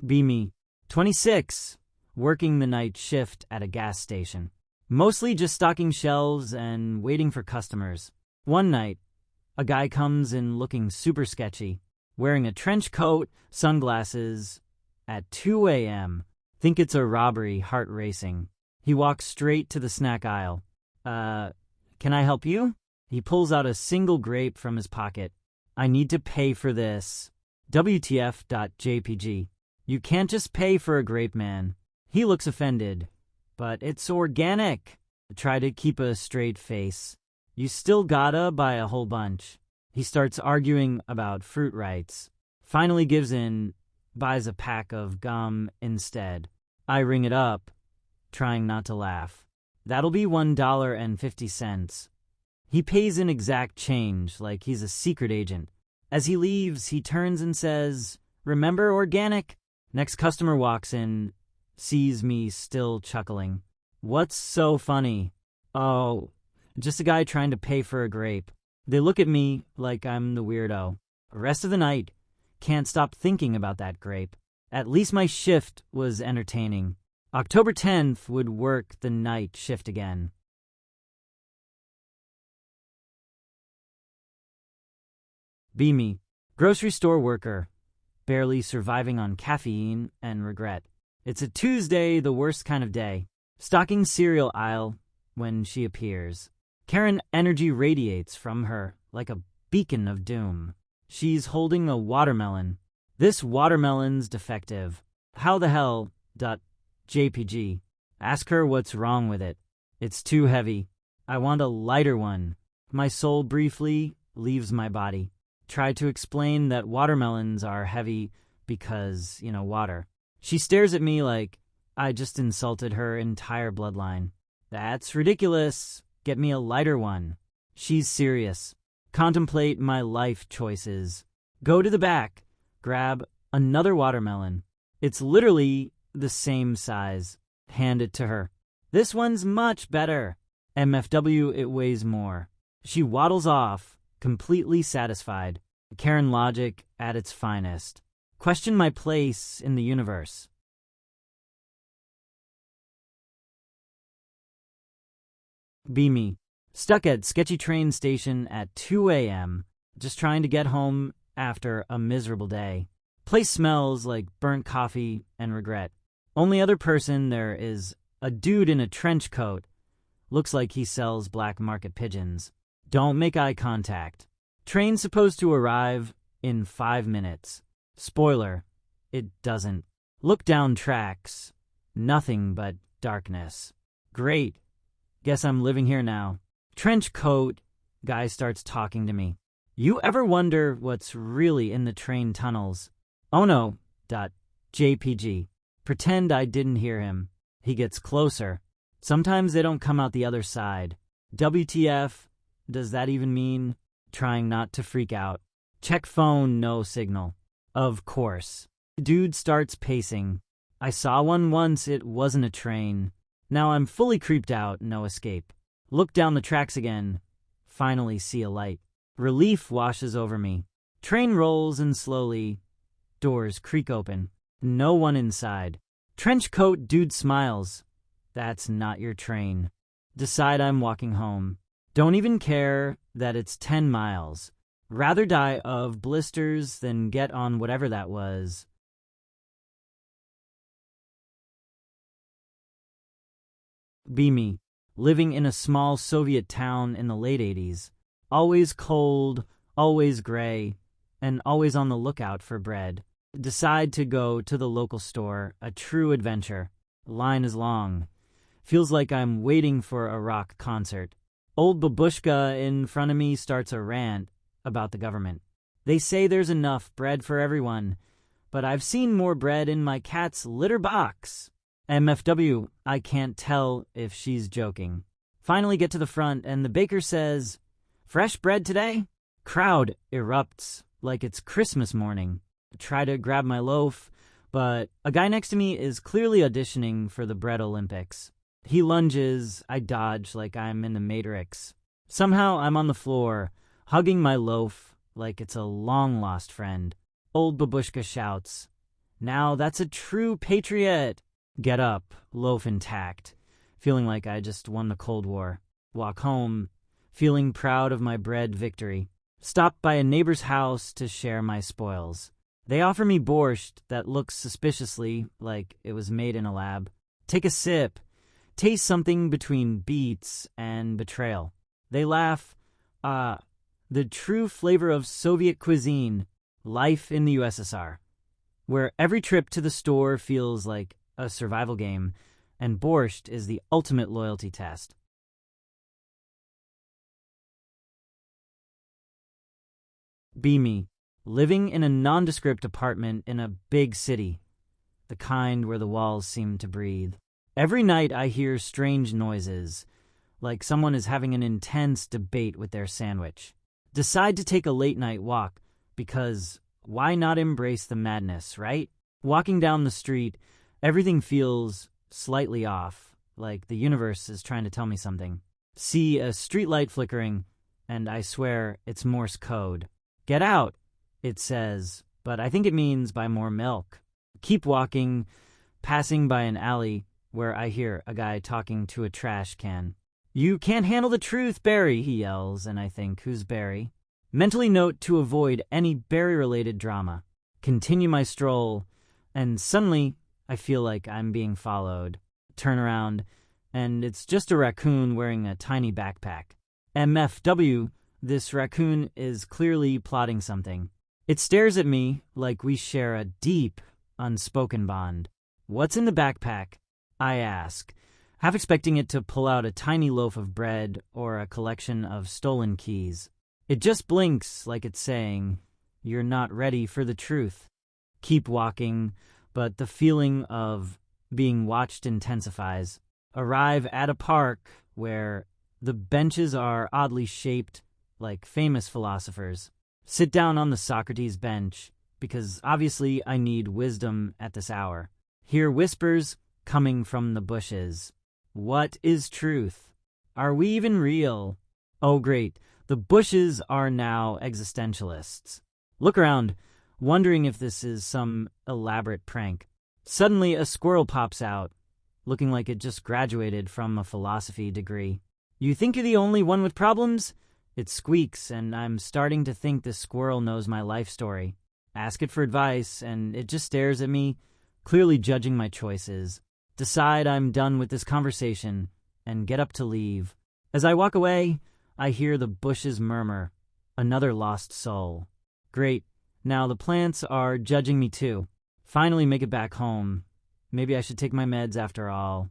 Be me, 26, working the night shift at a gas station. Mostly just stocking shelves and waiting for customers. One night, a guy comes in looking super sketchy, wearing a trench coat, sunglasses, at 2 a.m. Think it's a robbery, heart racing. He walks straight to the snack aisle. Can I help you? He pulls out a single grape from his pocket. I need to pay for this. WTF.jpg. You can't just pay for a grape, man. He looks offended. But it's organic. Try to keep a straight face. You still gotta buy a whole bunch. He starts arguing about fruit rights. Finally gives in, buys a pack of gum instead. I ring it up, trying not to laugh. That'll be $1.50. He pays in exact change, like he's a secret agent. As he leaves, he turns and says, "Remember organic?" Next customer walks in, sees me still chuckling. What's so funny? Oh, just a guy trying to pay for a grape. They look at me like I'm the weirdo. The rest of the night, can't stop thinking about that grape. At least my shift was entertaining. October 10th would work the night shift again. Be me, grocery store worker, barely surviving on caffeine and regret. It's a Tuesday, the worst kind of day. Stocking cereal aisle when she appears. Karen energy radiates from her like a beacon of doom. She's holding a watermelon. This watermelon's defective. How the hell? .jpg. Ask her what's wrong with it. It's too heavy. I want a lighter one. My soul briefly leaves my body. Try to explain that watermelons are heavy because, water. She stares at me like I just insulted her entire bloodline. That's ridiculous. Get me a lighter one. She's serious. Contemplate my life choices. Go to the back. Grab another watermelon. It's literally the same size. Hand it to her. This one's much better. MFW, it weighs more. She waddles off, completely satisfied. Karen logic at its finest. Question my place in the universe. Be me. Stuck at sketchy train station at 2 a.m. Just trying to get home after a miserable day. Place smells like burnt coffee and regret. Only other person there is a dude in a trench coat. Looks like he sells black market pigeons. Don't make eye contact. Train's supposed to arrive in 5 minutes. Spoiler, it doesn't. Look down tracks. Nothing but darkness. Great. Guess I'm living here now. Trench coat. Guy starts talking to me. You ever wonder what's really in the train tunnels? Oh no. .jpg. Pretend I didn't hear him. He gets closer. Sometimes they don't come out the other side. WTF? Does that even mean? Trying not to freak out. Check phone, no signal. Of course. Dude starts pacing. I saw one once, it wasn't a train. Now I'm fully creeped out, no escape. Look down the tracks again. Finally see a light. Relief washes over me. Train rolls in slowly. Doors creak open. No one inside. Trench coat dude smiles. That's not your train. Decide I'm walking home. Don't even care that it's 10 miles. Rather die of blisters than get on whatever that was. Be me. Living in a small Soviet town in the late 80s. Always cold, always gray, and always on the lookout for bread. Decide to go to the local store, a true adventure. Line is long. Feels like I'm waiting for a rock concert. Old babushka in front of me starts a rant about the government. They say there's enough bread for everyone, but I've seen more bread in my cat's litter box. MFW, I can't tell if she's joking. Finally get to the front and the baker says, "Fresh bread today?" Crowd erupts like it's Christmas morning. Try to grab my loaf, but a guy next to me is clearly auditioning for the Bread Olympics. He lunges, I dodge like I'm in the Matrix. Somehow I'm on the floor, hugging my loaf like it's a long-lost friend. Old babushka shouts, Now that's a true patriot. Get up, loaf intact, feeling like I just won the Cold War. Walk home, feeling proud of my bread victory. Stop by a neighbor's house to share my spoils. They offer me borscht that looks suspiciously like it was made in a lab. Take a sip. Taste something between beets and betrayal. They laugh. The true flavor of Soviet cuisine, life in the USSR, where every trip to the store feels like a survival game, and borscht is the ultimate loyalty test. Be me, living in a nondescript apartment in a big city, the kind where the walls seem to breathe. Every night I hear strange noises, like someone is having an intense debate with their sandwich. Decide to take a late-night walk, because why not embrace the madness, right? Walking down the street, everything feels slightly off, like the universe is trying to tell me something. See a streetlight flickering, and I swear it's Morse code. Get out, it says, but I think it means buy more milk. Keep walking, passing by an alley where I hear a guy talking to a trash can. You can't handle the truth, Barry, he yells, and I think, who's Barry? Mentally note to avoid any Barry-related drama. Continue my stroll, and suddenly I feel like I'm being followed. Turn around, and it's just a raccoon wearing a tiny backpack. MFW, this raccoon is clearly plotting something. It stares at me like we share a deep, unspoken bond. What's in the backpack? I ask, half expecting it to pull out a tiny loaf of bread or a collection of stolen keys. It just blinks like it's saying, "You're not ready for the truth." Keep walking, but the feeling of being watched intensifies. Arrive at a park where the benches are oddly shaped like famous philosophers. Sit down on the Socrates bench, because obviously I need wisdom at this hour. Hear whispers coming from the bushes. What is truth? Are we even real? Oh great, the bushes are now existentialists. Look around, wondering if this is some elaborate prank. Suddenly a squirrel pops out, looking like it just graduated from a philosophy degree. You think you're the only one with problems? It squeaks, and I'm starting to think this squirrel knows my life story. Ask it for advice, and it just stares at me, clearly judging my choices. Decide I'm done with this conversation, and get up to leave. As I walk away, I hear the bushes murmur, "Another lost soul." Great, now the plants are judging me too. Finally make it back home. Maybe I should take my meds after all.